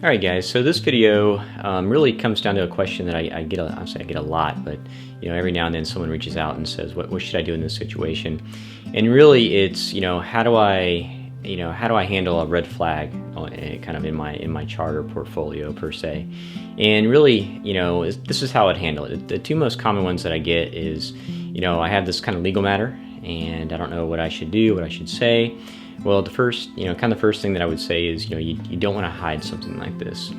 All right, guys. So this video really comes down to a question that I get. Honestly, I get a lot, but every now and then someone reaches out and says, "What should I do in this situation?" And really, it's how do I handle a red flag, kind of in my charter portfolio per se. And really, this is how I'd handle it. The two most common ones that I get is, I have this kind of legal matter, and I don't know what I should do, what I should say. Well, the first thing that I would say is, you don't want to hide something like this,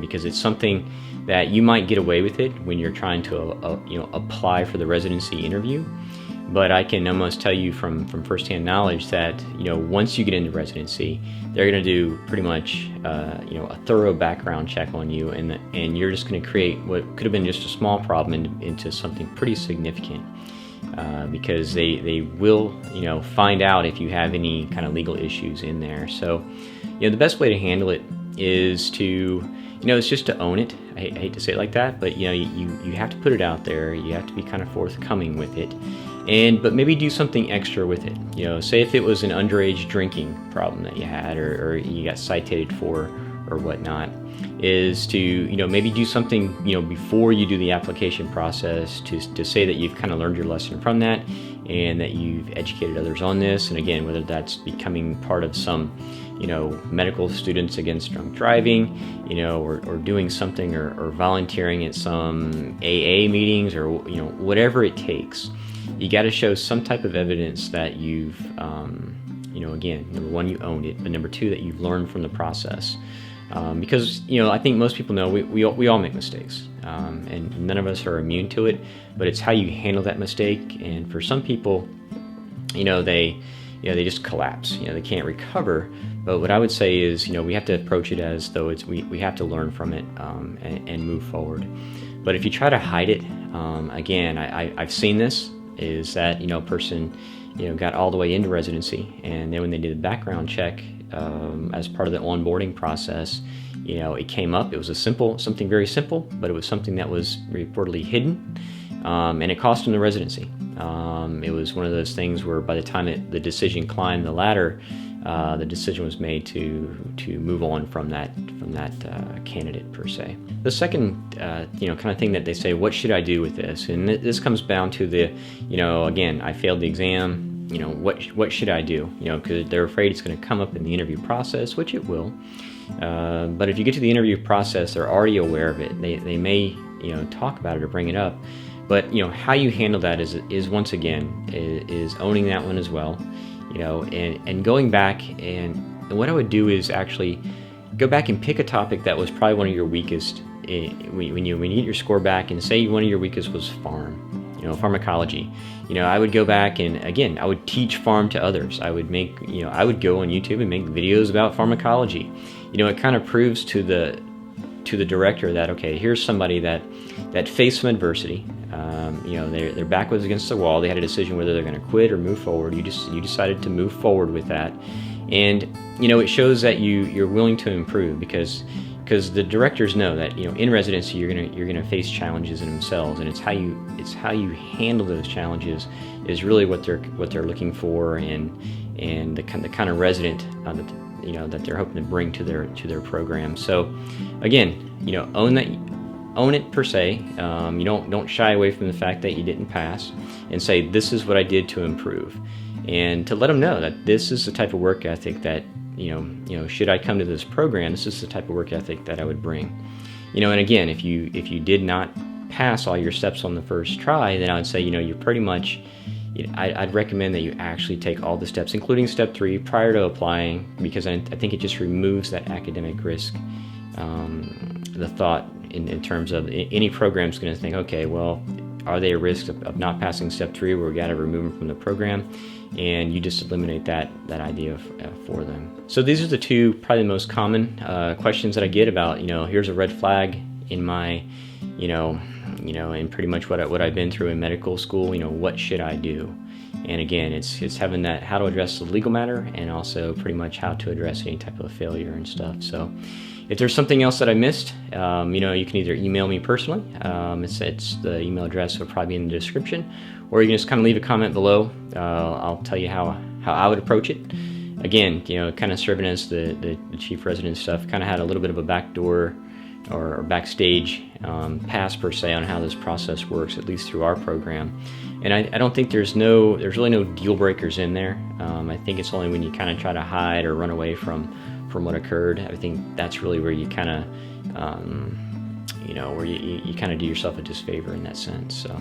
because it's something that you might get away with it when you're trying to, apply for the residency interview. But I can almost tell you from firsthand knowledge that, once you get into residency, they're going to do pretty much, a thorough background check on you, and you're just going to create what could have been just a small problem into something pretty significant. Because they will, find out if you have any kind of legal issues in there. So, the best way to handle it is to, it's just to own it. I hate to say it like that, but you have to put it out there. You have to be kind of forthcoming with it, but maybe do something extra with it. Say if it was an underage drinking problem that you had, or you got cited for, or whatnot, is to maybe do something before you do the application process to say that you've kind of learned your lesson from that, and that you've educated others on this. And again, whether that's becoming part of some medical students against drunk driving, or doing something, or volunteering at some AA meetings, or whatever it takes, you got to show some type of evidence that you've again, number one, you owned it, but number two, that you've learned from the process. Because I think most people know we all make mistakes, and none of us are immune to it. But it's how you handle that mistake. And for some people, they just collapse. They can't recover. But what I would say is, we have to approach it as though we have to learn from it, and move forward. But if you try to hide it, again, I've seen this, is that a person got all the way into residency, and then when they did the background check, as part of the onboarding process, it came up. It was something very simple, but it was something that was reportedly hidden, and it cost them the residency. It was one of those things where by the time the decision climbed the ladder, the decision was made to move on from that candidate per se. The second kind of thing that they say, what should I do with this? And this comes down to the again, I failed the exam. What should I do? Because they're afraid it's going to come up in the interview process, which it will. But if you get to the interview process, they're already aware of it. They may talk about it or bring it up. But how you handle that is once again is owning that one as well. And going back, and what I would do is actually go back and pick a topic that was probably one of your weakest. When you get your score back, and say one of your weakest was pharmacology. I would go back, and again, I would teach pharm to others. I would I would go on YouTube and make videos about pharmacology. It kind of proves to the director that, okay, here's somebody that faced some adversity. Their back was against the wall. They had a decision whether they're going to quit or move forward. You decided to move forward with that, and it shows that you're willing to improve, because the directors know that in residency you're gonna face challenges in themselves, and it's how you handle those challenges is really what they're looking for, and the kind of resident that they're hoping to bring to their program. So again, own it per se. You don't shy away from the fact that you didn't pass, and say, this is what I did to improve, and to let them know that this is the type of work ethic that should I come to this program, this is the type of work ethic that I would bring. And again, if you did not pass all your steps on the first try, then I would say, you're pretty much, I'd recommend that you actually take all the steps, including step 3, prior to applying, because I think it just removes that academic risk. The thought in terms of any program's going to think, okay, well, are they a risk of not passing step 3, where we got to remove them from the program? And you just eliminate that idea for them. So these are the two probably the most common questions that I get about, here's a red flag in my, in pretty much what I've been through in medical school. What should I do? And again, it's having that how to address the legal matter, and also pretty much how to address any type of failure and stuff. So if there's something else that I missed, you can either email me personally. It's the email address will probably be in the description, or you can just kind of leave a comment below. I'll tell you how I would approach it. again, you know, kind of serving as the chief resident stuff, kind of had a little bit of a backdoor or backstage pass per se on how this process works, at least through our program. And I don't think there's really no deal breakers in there. I think it's only when you kind of try to hide or run away from what occurred. I think that's really where you kind of, you know, where you kind of do yourself a disfavor in that sense. So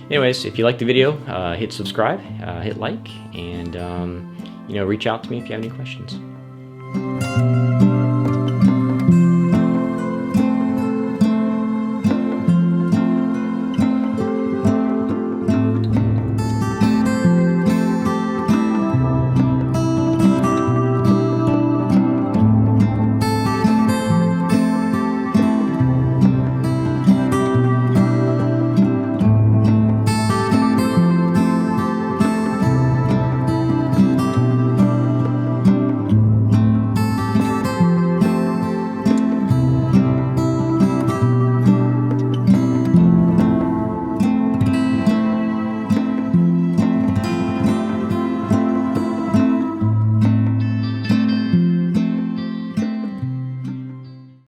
anyways, if you like the video, hit subscribe, hit like, and you know, reach out to me if you have any questions.